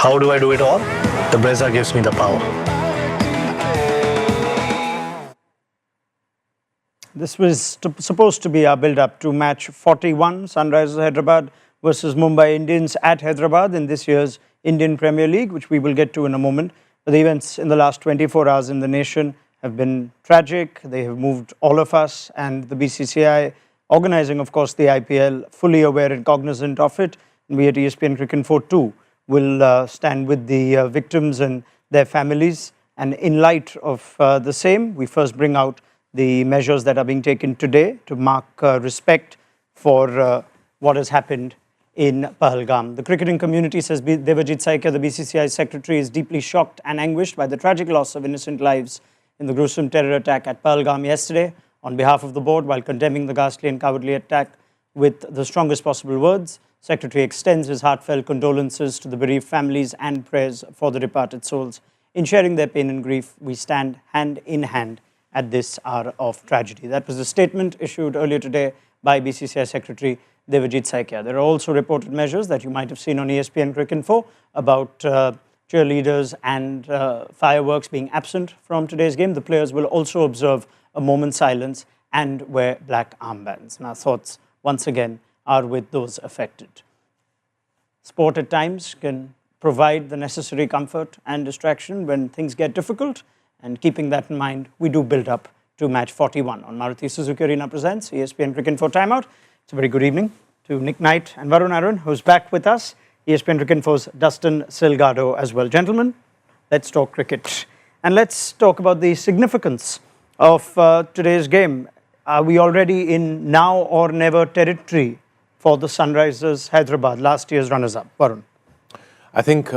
How do I do it all? The Brezza gives me the power. This was supposed to be our build-up to match 41, Sunrisers Hyderabad versus Mumbai Indians at Hyderabad in this year's Indian Premier League, which we will get to in a moment. But the events in the last 24 hours in the nation have been tragic. They have moved all of us, and the BCCI, organising, of course, the IPL, fully aware and cognizant of it. And we at ESPN Cricinfo too will stand with the victims and their families. And in light of the same, we first bring out the measures that are being taken today to mark respect for what has happened in Pahalgam. The cricketing community, says Devajit Saikia, the BCCI secretary, is deeply shocked and anguished by the tragic loss of innocent lives in the gruesome terror attack at Pahalgam yesterday. On behalf of the board, while condemning the ghastly and cowardly attack with the strongest possible words, Secretary extends his heartfelt condolences to the bereaved families and prayers for the departed souls. In sharing their pain and grief, we stand hand in hand at this hour of tragedy. That was a statement issued earlier today by BCCI Secretary Devajit Saikia. There are also reported measures that you might have seen on ESPN Cricinfo about cheerleaders and fireworks being absent from today's game. The players will also observe a moment's silence and wear black armbands. And our thoughts, once again, are with those affected. Sport at times can provide the necessary comfort and distraction when things get difficult. And keeping that in mind, we do build up to match 41 on Maruti Suzuki Arena presents ESPN Cricinfo Timeout. It's a very good evening to Nick Knight and Varun Aaron, who's back with us. ESPN Cricinfo's Dustin Silgardo as well. Gentlemen, let's talk cricket. And let's talk about the significance of today's game. Are we already in now or never territory for the Sunrisers Hyderabad, last year's runners-up? Varun. I think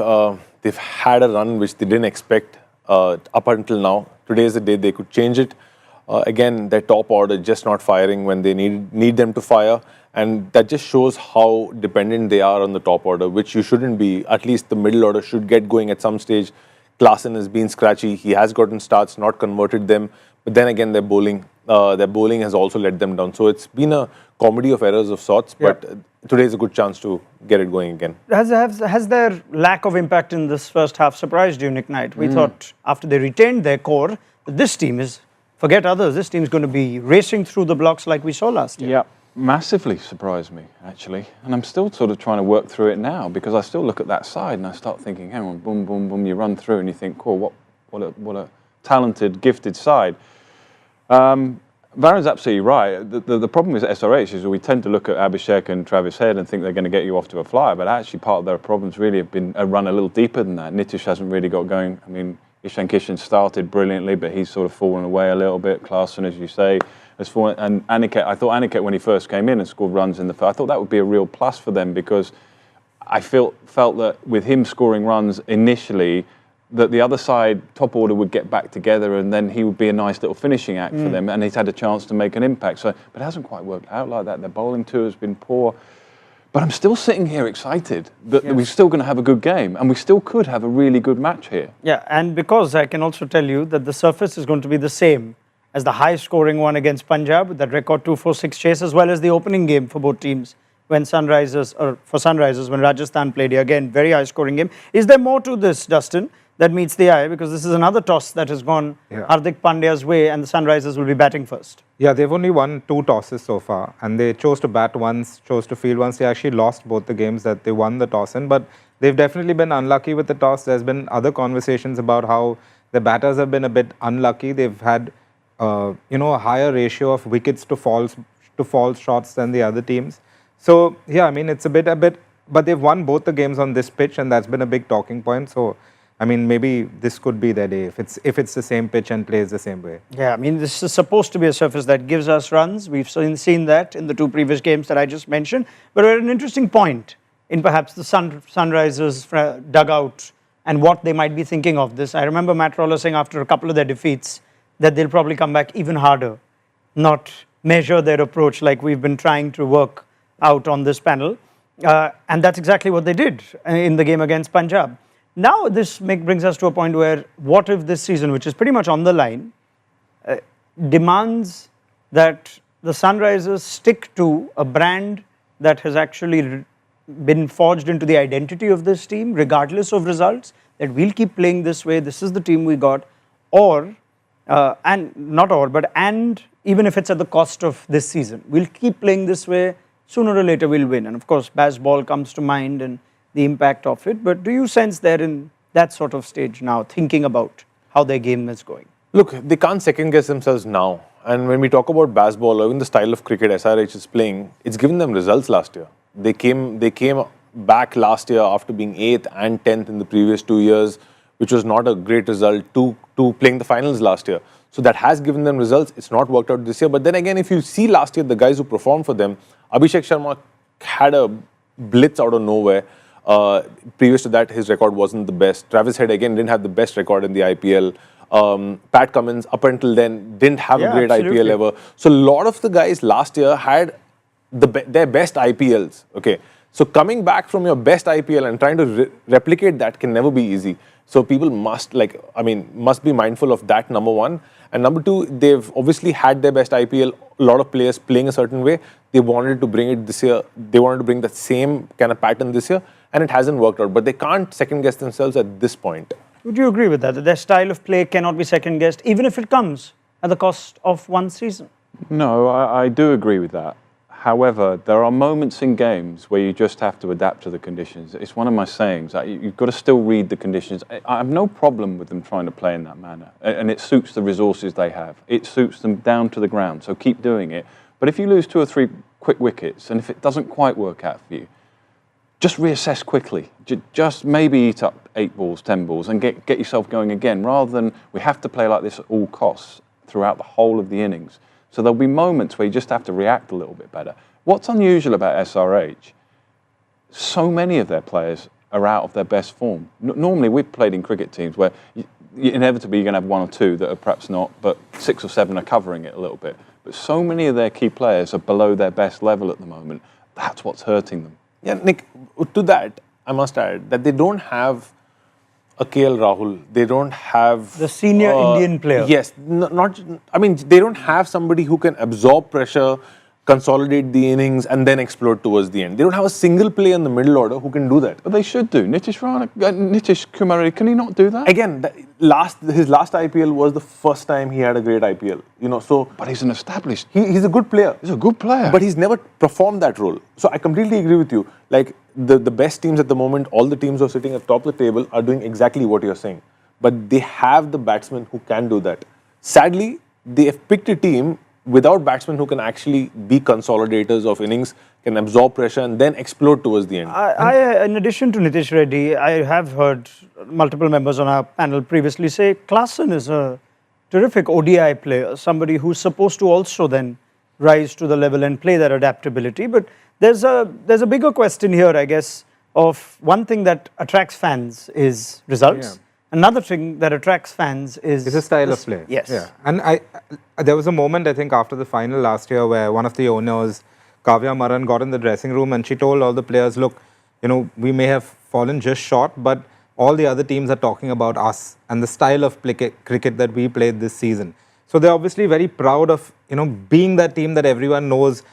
they've had a run which they didn't expect up until now. Today is the day they could change it. Again, their top order just not firing when they need them to fire. And that just shows how dependent they are on the top order, which you shouldn't be. At least the middle order should get going at some stage. Klaasen has been scratchy. He has gotten starts, not converted them. But then again, their bowling has also let them down. So it's been a comedy of errors of sorts. But today is a good chance to get it going again. Has their lack of impact in this first half surprised you, Nick Knight? We thought after they retained their core, this team is, forget others, this team is going to be racing through the blocks like we saw last year. Yeah, massively surprised me, actually. And I'm still sort of trying to work through it now because I still look at that side and I start thinking, hang on, boom, boom, boom, you run through and you think, cool, what a talented, gifted side. Varun's absolutely right. The problem with SRH is we tend to look at Abhishek and Travis Head and think they're going to get you off to a flyer, but actually part of their problems really have been run a little deeper than that. Nitish hasn't really got going. I mean, Ishan Kishan started brilliantly, but he's sort of fallen away a little bit. Klaasen, as you say, has fallen. And Aniket, I thought Aniket, when he first came in and scored runs in the first, I thought that would be a real plus for them because I felt that with him scoring runs initially, that the other side, top order, would get back together and then he would be a nice little finishing act for them and he's had a chance to make an impact. So, but it hasn't quite worked out like that. Their bowling too has been poor. But I'm still sitting here excited that we're still going to have a good game and we still could have a really good match here. Yeah, and because I can also tell you that the surface is going to be the same as the high-scoring one against Punjab, with that record 2-4-6 chase, as well as the opening game for both teams when when Rajasthan played here. Again, very high-scoring game. Is there more to this, Dustin, that meets the eye? Because this is another toss that has gone Hardik Pandya's way and the Sunrisers will be batting first. Yeah, they've only won 2 tosses so far and they chose to bat once, chose to field once. They actually lost both the games that they won the toss in, but they've definitely been unlucky with the toss. There's been other conversations about how the batters have been a bit unlucky. They've had a higher ratio of wickets to false shots than the other teams. So yeah, I mean, it's a bit, but they've won both the games on this pitch and that's been a big talking point. So I mean, maybe this could be the day if it's the same pitch and plays the same way. Yeah, I mean, this is supposed to be a surface that gives us runs. We've seen that in the 2 previous games that I just mentioned. But we're at an interesting point in perhaps the Sunrisers dugout and what they might be thinking of this. I remember Matt Roller saying after a couple of their defeats that they'll probably come back even harder, not measure their approach like we've been trying to work out on this panel. And that's exactly what they did in the game against Punjab. Now this brings us to a point where what if this season, which is pretty much on the line, demands that the Sunrisers stick to a brand that has actually been forged into the identity of this team, regardless of results, that we'll keep playing this way, this is the team we got, or, and even if it's at the cost of this season, we'll keep playing this way, sooner or later we'll win. And of course, baseball comes to mind and the impact of it, but do you sense they're in that sort of stage now, thinking about how their game is going? Look, they can't second guess themselves now. And when we talk about baseball, or even the style of cricket SRH is playing, it's given them results last year. They came back last year after being 8th and 10th in the previous 2 years, which was not a great result, to playing the finals last year. So that has given them results. It's not worked out this year. But then again, if you see last year, the guys who performed for them, Abhishek Sharma had a blitz out of nowhere. Previous to that, his record wasn't the best. Travis Head, again, didn't have the best record in the IPL. Pat Cummins, up until then, didn't have a great IPL ever. So a lot of the guys last year had their best IPLs. Okay, so coming back from your best IPL and trying to replicate that can never be easy. So people must be mindful of that, number one. And number two, they've obviously had their best IPL. A lot of players playing a certain way. They wanted to bring it this year. They wanted to bring the same kind of pattern this year, and it hasn't worked out. But they can't second guess themselves at this point. Would you agree with that? That their style of play cannot be second guessed, even if it comes at the cost of one season? No, I do agree with that. However, there are moments in games where you just have to adapt to the conditions. It's one of my sayings. You've got to still read the conditions. I have no problem with them trying to play in that manner. And it suits the resources they have. It suits them down to the ground. So keep doing it. But if you lose 2 or 3 quick wickets, and if it doesn't quite work out for you, just reassess quickly. Just maybe eat up 8 balls, 10 balls, and get yourself going again, rather than we have to play like this at all costs throughout the whole of the innings. So there'll be moments where you just have to react a little bit better. What's unusual about SRH, so many of their players are out of their best form. Normally, we've played in cricket teams where inevitably you're going to have 1 or 2 that are perhaps not, but 6 or 7 are covering it a little bit. But so many of their key players are below their best level at the moment. That's what's hurting them. Yeah, Nick, to that, I must add that they don't have a KL Rahul. They don't have... the senior Indian player. Yes. They don't have somebody who can absorb pressure, consolidate the innings, and then explode towards the end. They don't have a single player in the middle order who can do that. But they should do. Raunak, Nitish Kumar, can he not do that? Again, his last IPL was the first time he had a great IPL. But he's an established... He's a good player. He's a good player. But he's never performed that role. So I completely agree with you. Like, the best teams at the moment, all the teams who are sitting at the top of the table are doing exactly what you're saying. But they have the batsmen who can do that. Sadly, they have picked a team without batsmen who can actually be consolidators of innings, can absorb pressure and then explode towards the end. In addition to Nitish Reddy, I have heard multiple members on our panel previously say Klaasen is a terrific ODI player, somebody who's supposed to also then rise to the level and play that adaptability. But there's a bigger question here, I guess, of one thing that attracts fans is results. Yeah. Another thing that attracts fans is... it's a style of play. Yes. Yeah. And there was a moment, I think, after the final last year where one of the owners, Kavya Maran, got in the dressing room and she told all the players, look, we may have fallen just short, but all the other teams are talking about us and the style of cricket that we played this season. So they're obviously very proud of, being that team that everyone knows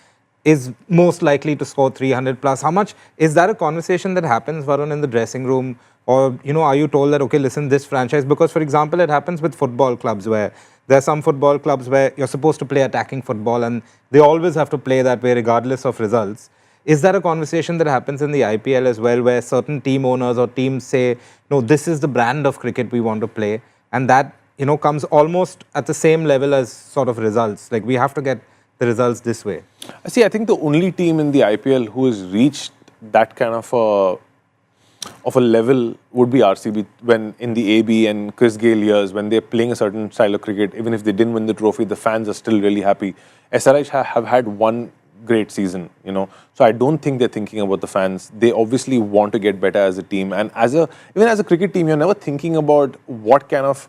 is most likely to score 300 plus. How much is that a conversation that happens, Varun, in the dressing room? Or, are you told that, okay, listen, this franchise, because, for example, it happens with football clubs where there are some football clubs where you're supposed to play attacking football and they always have to play that way regardless of results. Is that a conversation that happens in the IPL as well, where certain team owners or teams say, no, this is the brand of cricket we want to play, and that, comes almost at the same level as sort of results? Like, we have to get the results this way. See, I think the only team in the IPL who has reached that kind of a level would be RCB, when in the AB and Chris Gayle years, when they're playing a certain style of cricket, even if they didn't win the trophy, the fans are still really happy. SRH have had one great season, So I don't think they're thinking about the fans. They obviously want to get better as a team. And even as a cricket team, you're never thinking about what kind of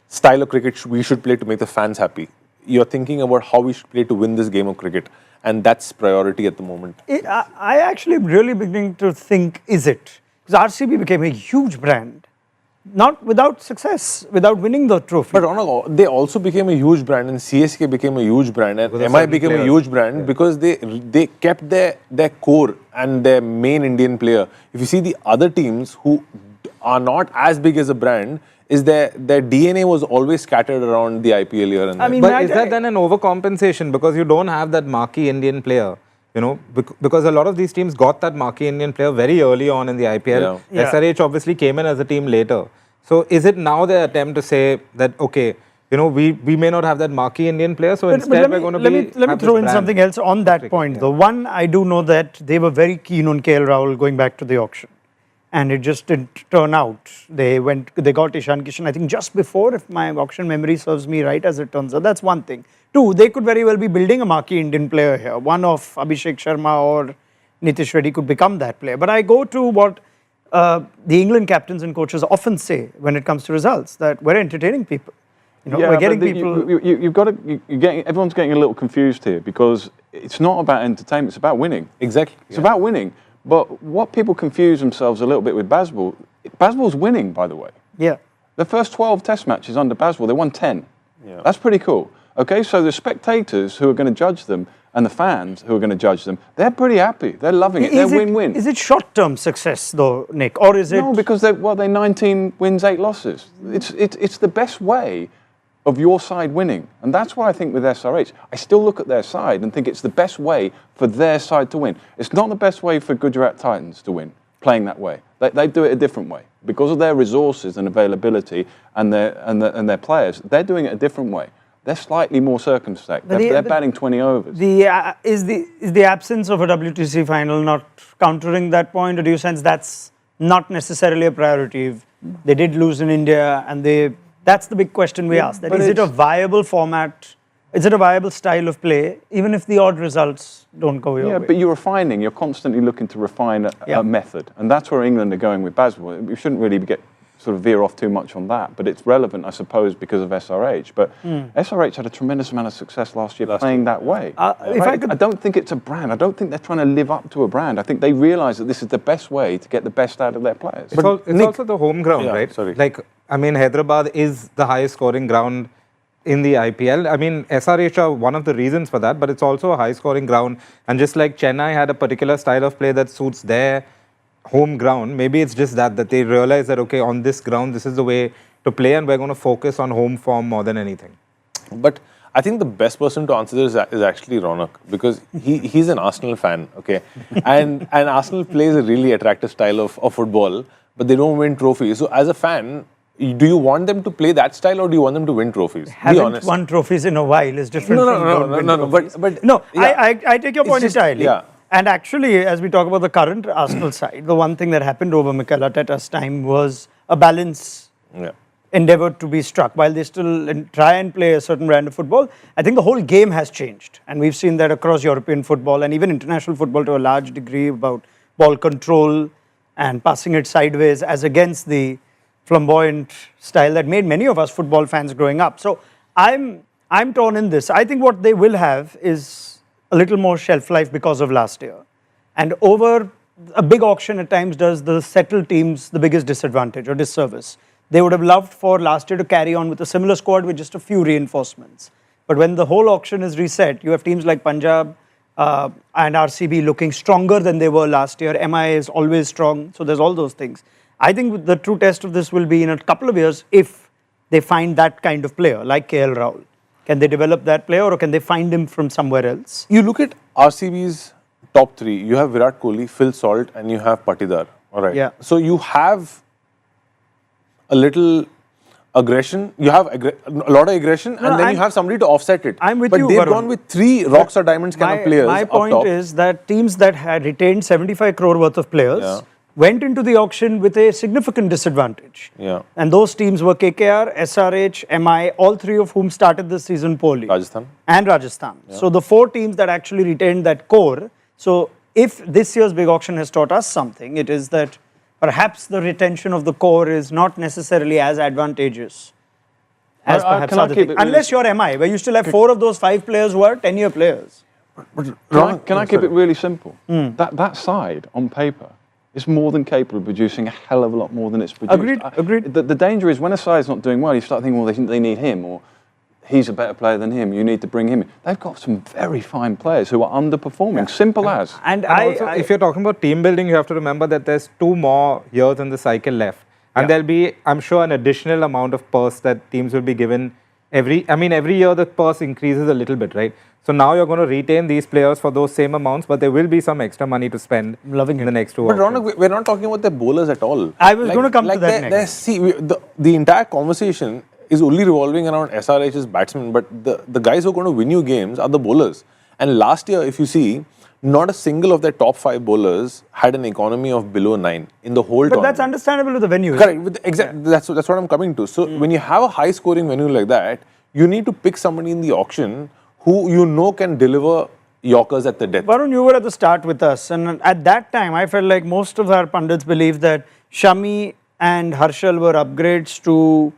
style of cricket we should play to make the fans happy. You're thinking about how we should play to win this game of cricket. And that's priority at the moment. I actually am really beginning to think, is it? Because RCB became a huge brand not without success, without winning the trophy. But Raunak, they also became a huge brand, and CSK became a huge brand, and Because of MI certain became a players. huge brand because they kept their core and their main Indian player. If you see the other teams who are not as big as a brand, is their DNA was always scattered around the IPL here and there. I mean, But is that then an overcompensation because you don't have that marquee Indian player? You know, because a lot of these teams got that marquee Indian player very early on in the IPL. Yeah. SRH obviously came in as a team later. So is it now their attempt to say that, okay, you know, we may not have that marquee Indian player, so instead we're going to let me throw in something else on that point. The one, I do know that they were very keen on KL Rahul going back to the auction. And it just didn't turn out. They got Ishan Kishan, I think just before, if my auction memory serves me right, as it turns out. That's one thing. Two, they could very well be building a marquee Indian player here. One of Abhishek Sharma or Nitish Reddy could become that player. But I go to what the England captains and coaches often say when it comes to results, that we're entertaining people. You know, we're getting people. You've got to. Everyone's getting a little confused here because it's not about entertainment; it's about winning. Exactly. It's about winning. But what people confuse themselves a little bit with Bazball's winning, by the way. Yeah. The first 12 Test matches under Bazball, they won 10. Yeah. That's pretty cool. Okay, so the spectators who are going to judge them and the fans who are going to judge them, they're pretty happy. They're loving it. They're win-win. Is it short-term success though, Nick, or is it? No, because they're 19 wins, 8 losses. It's the best way of your side winning. And that's why I think with SRH, I still look at their side and think it's the best way for their side to win. It's not the best way for Gujarat Titans to win, playing that way. They do it a different way. Because of their resources and availability and their players, they're doing it a different way. They're slightly more circumspect. They're batting 20 overs. Is the absence of a WTC final not countering that point, or do you sense that's not necessarily a priority? If they did lose in India, and that's the big question we ask. That is it a viable format? Is it a viable style of play, even if the odd results don't go your way? Yeah, but you're refining. You're constantly looking to refine a method, and that's where England are going with Bazball. We shouldn't really veer off too much on that, but it's relevant, I suppose, because of SRH. But SRH had a tremendous amount of success last year playing that way. I don't think it's a brand. I don't think they're trying to live up to a brand. I think they realise that this is the best way to get the best out of their players. It's also the home ground, right? Sorry. Like, I mean, Hyderabad is the highest scoring ground in the IPL. I mean, SRH are one of the reasons for that, but it's also a high scoring ground. And just like Chennai had a particular style of play that suits their home ground, maybe it's just that they realize that, okay, on this ground, this is the way to play, and we're going to focus on home form more than anything. But I think the best person to answer this is actually Raunak, because he's an Arsenal fan, okay? and Arsenal plays a really attractive style of football, but they don't win trophies. So as a fan, do you want them to play that style, or do you want them to win trophies? Haven't won trophies in a while is different. I take your point entirely. Yeah. And actually, as we talk about the current Arsenal side, the one thing that happened over Mikel Arteta's time was a balance endeavour to be struck. While they still try and play a certain brand of football, I think the whole game has changed. And we've seen that across European football and even international football to a large degree, about ball control and passing it sideways, as against the flamboyant style that made many of us football fans growing up. So I'm torn in this. I think what they will have is a little more shelf life because of last year. And over a big auction at times does the settled teams the biggest disadvantage or disservice. They would have loved for last year to carry on with a similar squad with just a few reinforcements. But when the whole auction is reset, you have teams like Punjab and RCB looking stronger than they were last year. MI is always strong. So there's all those things. I think the true test of this will be in a couple of years if they find that kind of player like KL Rahul. Can they develop that player, or can they find him from somewhere else? You look at RCB's top three. You have Virat Kohli, Phil Salt, and you have Patidar. All right. Yeah. So you have a little aggression. You have a lot of aggression, and then you have somebody to offset it. I'm with but you, they've Varun. gone with 3 rocks or diamonds kind of players. My point is that teams that had retained 75 crore worth of players went into the auction with a significant disadvantage. Yeah. And those teams were KKR, SRH, MI, all 3 of whom started this season poorly. Rajasthan. And Rajasthan. Yeah. So the 4 teams that actually retained that core. So if this year's big auction has taught us something, it is that perhaps the retention of the core is not necessarily as advantageous as perhaps other things. Unless you're MI, where you still have 4 of those 5 players who are 10-year players. Can I keep it really simple? That side, on paper, is more than capable of producing a hell of a lot more than it's produced. Agreed. The danger is when a side's not doing well, you start thinking, well, they need him, or he's a better player than him. You need to bring him in. They've got some very fine players who are underperforming. Simple as. And Also, if you're talking about team building, you have to remember that there's 2 more years in the cycle left. And there'll be, I'm sure, an additional amount of purse that teams will be given every year the purse increases a little bit, right? So now you're going to retain these players for those same amounts, but there will be some extra money to spend in the next 2 But auctions. Raunak, we're not talking about the bowlers at all. I was going to come to that next. See, the entire conversation is only revolving around SRH's batsmen, but the guys who are going to win you games are the bowlers. And last year, if you see, not a single of their top 5 bowlers had an economy of below 9 in the whole But tournament. that's understandable with the venue. Correct. Exactly. That's what I'm coming to. So when you have a high-scoring venue like that, you need to pick somebody in the auction who you know can deliver Yorkers at the death. Varun, you were at the start with us, and at that time, I felt like most of our pundits believed that Shami and Harshal were upgrades to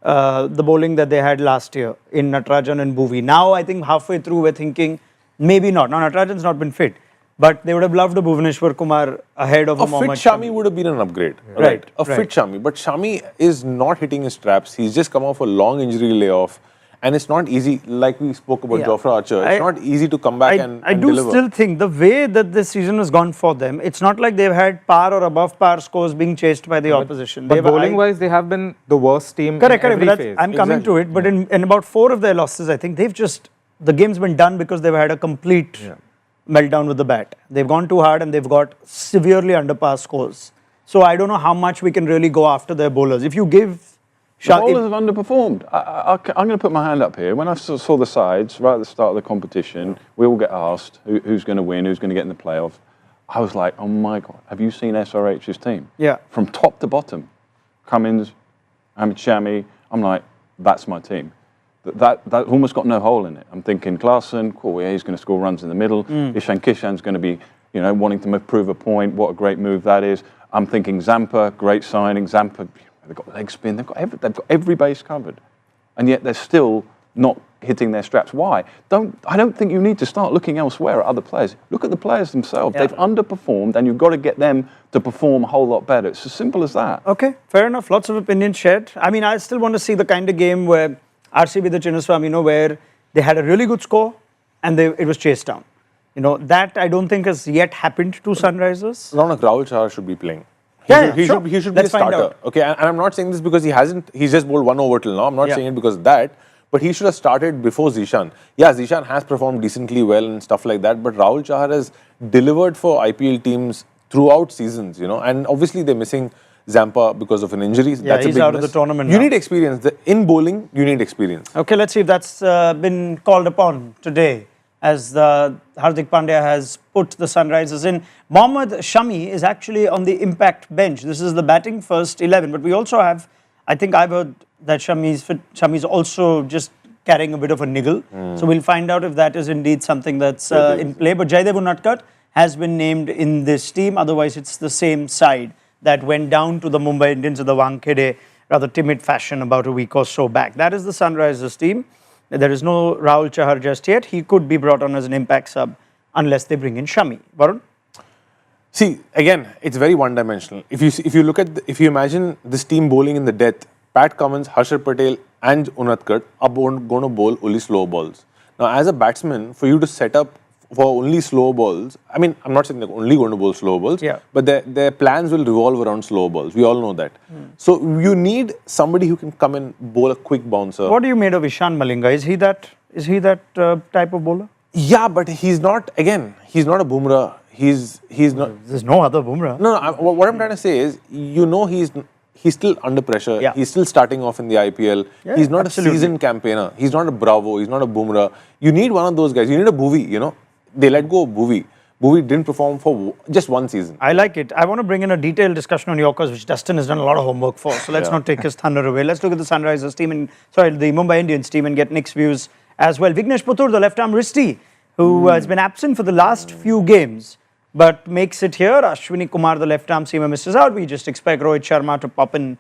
the bowling that they had last year in Natarajan and Bhuvi. Now, I think halfway through, we're thinking maybe not. Now, Natarajan's not been fit, but they would have loved a Bhuvaneshwar Kumar ahead of A Mohammad fit Shami would have been an upgrade. Right. A fit Shami. But Shami is not hitting his straps. He's just come off a long injury layoff. And it's not easy, like we spoke about Jofra Archer, it's not easy to come back and I do deliver. still think the way that this season has gone for them, it's not like they've had par or above par scores being chased by the opposition. But bowling-wise, they have been the worst team in every phase. I'm coming to it, but in about 4 of their losses, I think the game's been done because they've had a complete meltdown with the bat. They've gone too hard and they've got severely under par scores. So I don't know how much we can really go after their bowlers. If you give The bowlers have underperformed. I'm going to put my hand up here. When I saw the sides right at the start of the competition, we all get asked who's going to win, who's going to get in the playoffs. I was like, oh my God, have you seen SRH's team? Yeah. From top to bottom. Cummins, Ahmed Shami. I'm like, that's my team. That almost got no hole in it. I'm thinking Klaassen, cool, yeah, he's going to score runs in the middle. Ishan Kishan's going to be, wanting to prove a point. What a great move that is. I'm thinking Zampa, great signing. Zampa, they've got leg spin. They've got every base covered, and yet they're still not hitting their straps. Why? I don't think you need to start looking elsewhere at other players. Look at the players themselves. They've underperformed, and you've got to get them to perform a whole lot better. It's as simple as that. Okay, fair enough. Lots of opinions shared. I mean, I still want to see the kind of game where RCB the Chinnaswamy, where they had a really good score and it was chased down. That I don't think has yet happened to Sunrisers. Raunak, Rahul Chahar should be playing. He should be a Let's find starter. out. Okay, and I'm not saying this because he's just bowled 1 over till now. I'm not saying it because of that. But he should have started before Zishan. Yeah, Zishan has performed decently well and stuff like that. But Rahul Chahar has delivered for IPL teams throughout seasons, and obviously they're missing Zampa because of an injury. Yeah, that's he's a big out of miss. the tournament You now. need experience. In bowling, you need experience. Okay, let's see if that's been called upon today as Hardik Pandya has put the Sunrisers in. Mohammad Shami is actually on the impact bench. This is the batting first 11, but we also have, I think I've heard that Shami's also just carrying a bit of a niggle. So we'll find out if that is indeed something that's in play. But Jaydev Unadkat has been named in this team. Otherwise, it's the same side that went down to the Mumbai Indians in the Wankhede rather timid fashion about a week or so back. That is the Sunrisers team. There is no Rahul Chahar just yet. He could be brought on as an impact sub unless they bring in Shami. Varun? See, again, it's very one-dimensional. If you imagine this team bowling in the death, Pat Cummins, Harshar Patel and Unadkat are going to bowl only slow balls. Now, as a batsman, for you to set up for only slow balls, I mean, I'm not saying they're only going to bowl slow balls, but their plans will revolve around slow balls. We all know that. So you need somebody who can come and bowl a quick bouncer. What do you made of Ishan Malinga? Is he that type of bowler? Yeah, but he's not a Bumrah. He's not. There's no other Bumrah. No. What I'm trying to say is, he's still under pressure. Yeah. He's still starting off in the IPL. Yeah, he's not absolutely. a seasoned campaigner. He's not a Bravo. He's not a Bumrah. You need one of those guys. You need a Bhuvi, They let go of Bhuvi. Bhuvi didn't perform for just one season. I like it. I want to bring in a detailed discussion on Yorkers, which Dustin has done a lot of homework for. So let's not take his thunder away. Let's look at the Sunrisers team the Mumbai Indians team and get Nick's views as well. Vignesh Puthur, the left-arm wristy, who has been absent for the last few games, but makes it here. Ashwini Kumar, the left-arm seamer, misses out. We just expect Rohit Sharma to pop in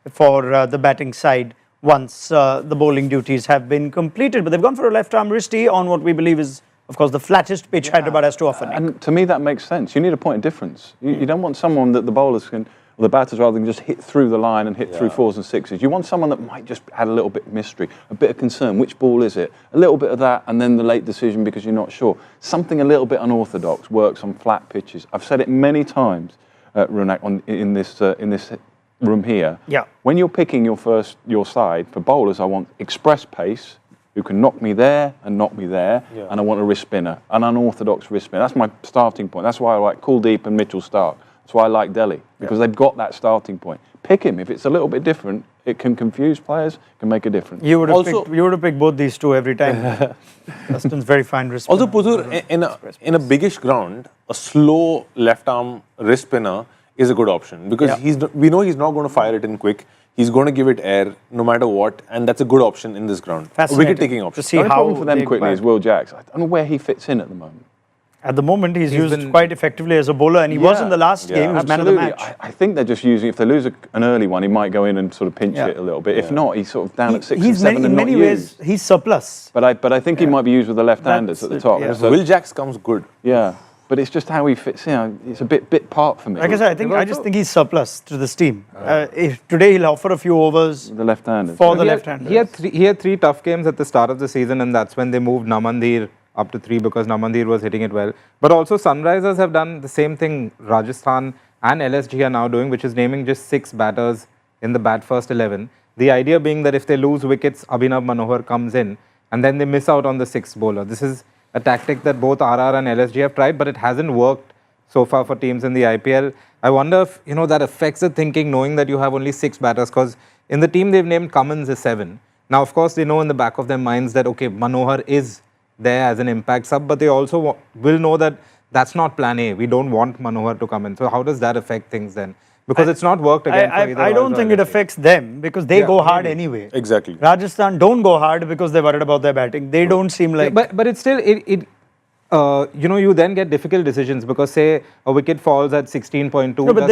for the batting side once the bowling duties have been completed. But they've gone for a left-arm wristy on what we believe is of course, the flattest pitch Hyderabad has to offer. Nick. And to me, that makes sense. You need a point of difference. You don't want someone that the bowlers can, or the batters rather, can just hit through the line and hit through fours and sixes. You want someone that might just add a little bit of mystery, a bit of concern. Which ball is it? A little bit of that, and then the late decision because you're not sure. Something a little bit unorthodox works on flat pitches. I've said it many times, Raunak, in this room here. Yeah. When you're picking your side for bowlers, I want express pace, who can knock me there and knock me there, and I want a wrist spinner, an unorthodox wrist spinner. That's my starting point. That's why I like Kuldeep and Mitchell Stark. That's why I like Delhi, because they've got that starting point. Pick him. If it's a little bit different, it can confuse players, can make a difference. You would have picked both these two every time. Dustin's very fine wrist Also, spinner. Puzur, in a biggish ground, a slow left-arm wrist spinner is a good option because we know he's not going to fire it in quick. He's going to give it air no matter what, and that's a good option in this ground. A wicket-taking option. To see The only how problem for them quickly is Will Jacks. I don't know where he fits in at the moment. At the moment, he's used quite effectively as a bowler, and he was in the last game. He was man of the match. I think they're just using, if they lose an early one, he might go in and sort of pinch it a little bit. If not, he's sort of down at 6 and 7 and in many ways, he's surplus. But I think he might be used with the left-handers at the top. Yeah. So Will Jacks comes good. Yeah. But it's just how he fits in. It's a bit part for me. Like I said, I just think he's surplus to this team. If today he'll offer a few overs the left-handers. for the left-handers. He had three tough games at the start of the season, and that's when they moved Namandir up to 3 because Namandir was hitting it well. But also Sunrisers have done the same thing Rajasthan and LSG are now doing, which is naming just 6 batters in the bat first 11. The idea being that if they lose wickets, Abhinav Manohar comes in, and then they miss out on the 6th bowler. This is a tactic that both RR and LSG have tried, but it hasn't worked so far for teams in the IPL. I wonder if that affects the thinking, knowing that you have only 6 batters, because in the team they've named Cummins as 7. Now, of course, they know in the back of their minds that, okay, Manohar is there as an impact sub, but they also will know that that's not plan A. We don't want Manohar to come in. So how does that affect things then? Because it's not worked again for either. I don't think it affects them because they go hard anyway. Exactly. Rajasthan don't go hard because they're worried about their batting. They don't seem like... But it's still... you then get difficult decisions because say a wicket falls at 16.2. No, but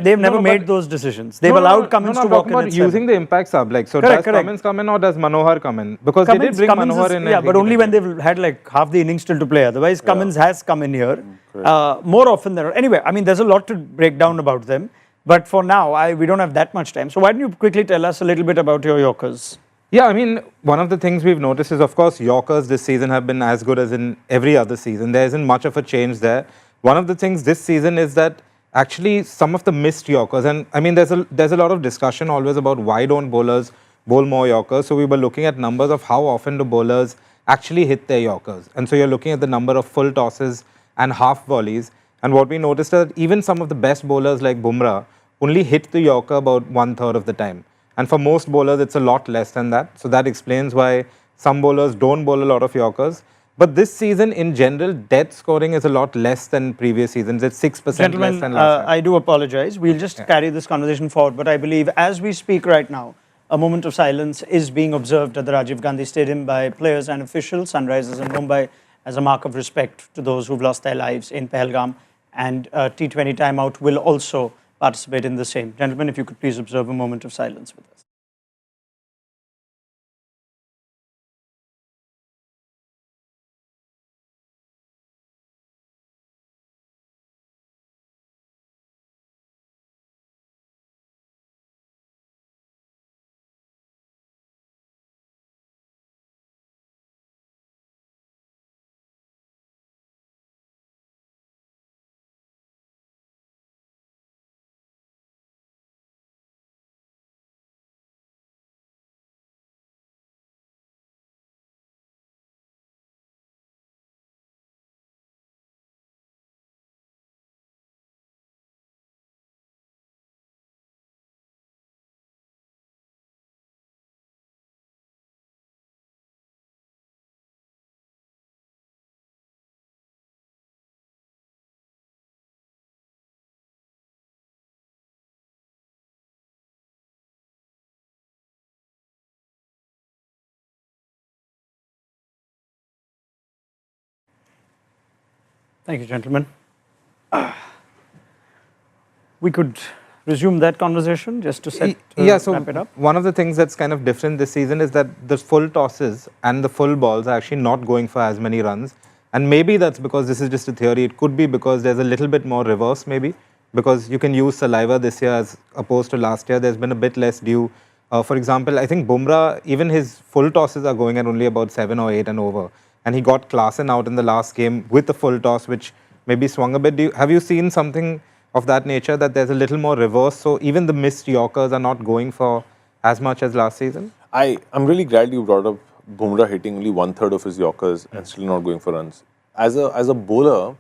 they've never made those decisions. They've allowed Cummins to walk in at 7. Using the impact sub. So does Cummins come in or does Manohar come in? Because they did bring Manohar in. Yeah, but only when they've had like half the innings still to play. Otherwise, Cummins has come in here more often than... Anyway, I mean, there's a lot to break down about them. But for now, we don't have that much time. So why don't you quickly tell us a little bit about your Yorkers? Yeah, I mean, one of the things we've noticed is, of course, Yorkers this season have been as good as in every other season. There isn't much of a change there. One of the things this season is that actually some of the missed Yorkers, and I mean, there's a lot of discussion always about why don't bowlers bowl more Yorkers. So we were looking at numbers of how often do bowlers actually hit their Yorkers. And so you're looking at the number of full tosses and half volleys. And what we noticed is that even some of the best bowlers like Bumrah only hit the Yorker about 1/3 of the time. And for most bowlers, it's a lot less than that. So that explains why some bowlers don't bowl a lot of Yorkers. But this season, in general, death scoring is a lot less than previous seasons. It's 6% less than last time. I do apologize. We'll just carry this conversation forward. But I believe as we speak right now, a moment of silence is being observed at the Rajiv Gandhi Stadium by players and officials, Sunrisers in Mumbai, as a mark of respect to those who've lost their lives in Pahalgam. And T20 timeout will also participate in the same. Gentlemen, if you could please observe a moment of silence with us. Thank you, gentlemen. We could resume that conversation just to wrap it up? One of the things that's kind of different this season is that the full tosses and the full balls are actually not going for as many runs. And maybe that's because this is just a theory. It could be because there's a little bit more reverse maybe, because you can use saliva this year as opposed to last year. There's been a bit less dew. For example, I think Bumrah, even his full tosses are going at only about 7 or 8 and over. And he got Klaasen out in the last game with the full toss, which maybe swung a bit. Have you seen something of that nature, that there's a little more reverse? So even the missed Yorkers are not going for as much as last season? I'm really glad you brought up Bumrah hitting only 1/3 of his Yorkers and still not going for runs. As a bowler,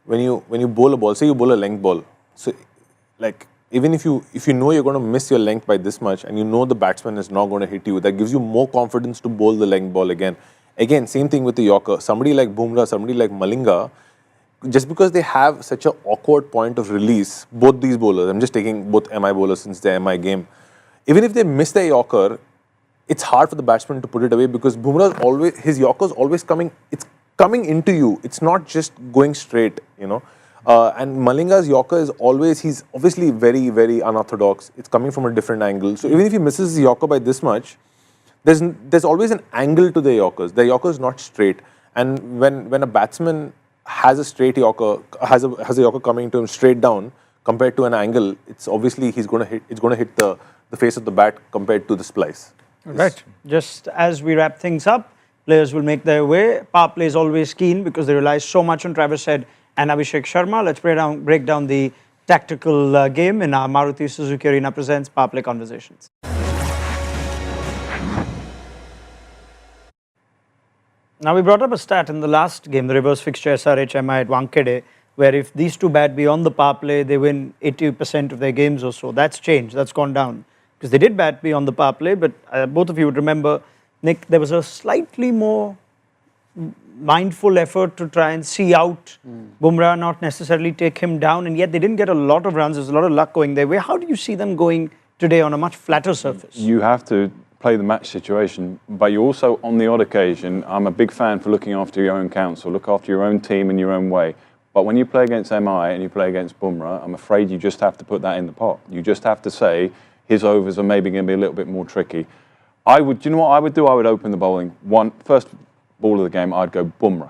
when you bowl a ball, say you bowl a length ball, so like even if you know you're going to miss your length by this much and you know the batsman is not going to hit you, that gives you more confidence to bowl the length ball again. Again, same thing with the Yorker. Somebody like Bumrah, somebody like Malinga, just because they have such an awkward point of release, both these bowlers, I'm just taking both MI bowlers since the MI game, even if they miss their Yorker, it's hard for the batsman to put it away because Bumrah's always, his Yorker's always coming, it's coming into you. It's not just going straight, you know. And Malinga's Yorker is always, he's obviously very, very unorthodox. It's coming from a different angle. So even if he misses his Yorker by this much, there's always an angle to the Yorkers. The Yorker is not straight. And when a batsman has a straight Yorker, has a Yorker coming to him straight down compared to an angle, it's obviously it's going to hit the face of the bat compared to the splice. Right. Just as we wrap things up, players will make their way. Power play is always keen because they rely so much on Travis Head and Abhishek Sharma. Let's break down the tactical game in our Maruti Suzuki Arena presents Power Play Conversations. Now, we brought up a stat in the last game, the reverse fixture SRH MI at Wankhede, where if these two bat beyond the power play, they win 80% of their games or so. That's changed. That's gone down. Because they did bat beyond the power play, but both of you would remember, Nick, there was a slightly more mindful effort to try and see out Bumrah, not necessarily take him down, and yet they didn't get a lot of runs. There's a lot of luck going their way. How do you see them going today on a much flatter surface? You have to play the match situation, but you also, on the odd occasion, I'm a big fan for looking after your own counsel, look after your own team in your own way. But when you play against MI and you play against Bumrah, I'm afraid you just have to put that in the pot. You just have to say his overs are maybe going to be a little bit more tricky. Do you know what I would do? I would open the bowling. First ball of the game, I'd go Bumrah.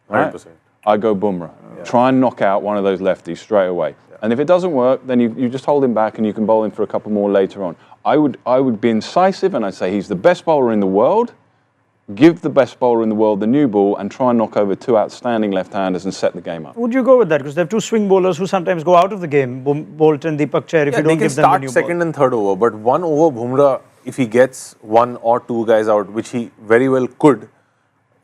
Right? 100%. I'd go Bumrah. Yeah. Try and knock out one of those lefties straight away. Yeah. And if it doesn't work, then you just hold him back and you can bowl him for a couple more later on. I would be incisive and I'd say he's the best bowler in the world. Give the best bowler in the world the new ball and try and knock over two outstanding left-handers and set the game up. Would you go with that? Because they have two swing bowlers who sometimes go out of the game, Bolt and Deepak Chair, if you don't give them the new ball. They can start second and third over, but one over Bumrah, if he gets one or two guys out, which he very well could,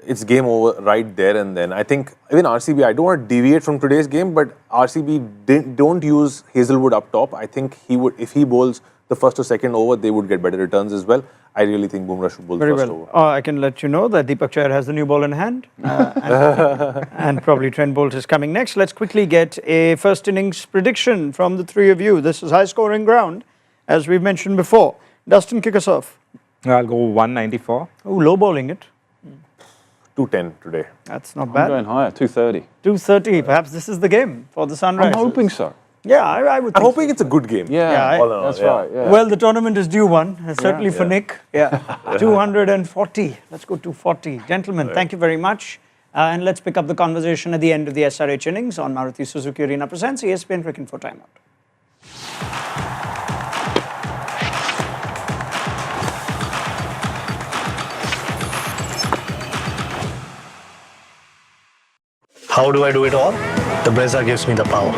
it's game over right there and then. I think even RCB, I don't want to deviate from today's game, but RCB don't use Hazelwood up top. I think he would, if he bowls the first or second over, they would get better returns as well. I really think Bumrah should bowl the first over. I can let you know that Deepak Chair has the new ball in hand and probably Trent Bolt is coming next. Let's quickly get a first innings prediction from the three of you. This is high scoring ground, as we've mentioned before. Dustin, kick us off. I'll go 194. Oh, low bowling it. 210 today. That's not bad. I'm going higher, 230. 230. Perhaps this is the game for the Sunrisers. I'm hoping so. Yeah, I would think I'm hoping it's a good game. That's right. Yeah. Well, the tournament is due one, certainly for Nick. Yeah, 240. Let's go 240. Gentlemen, thank you very much. And let's pick up the conversation at the end of the SRH innings on Maruti Suzuki Arena presents ESPN Cricket for Timeout. How do I do it all? The Brezza gives me the power.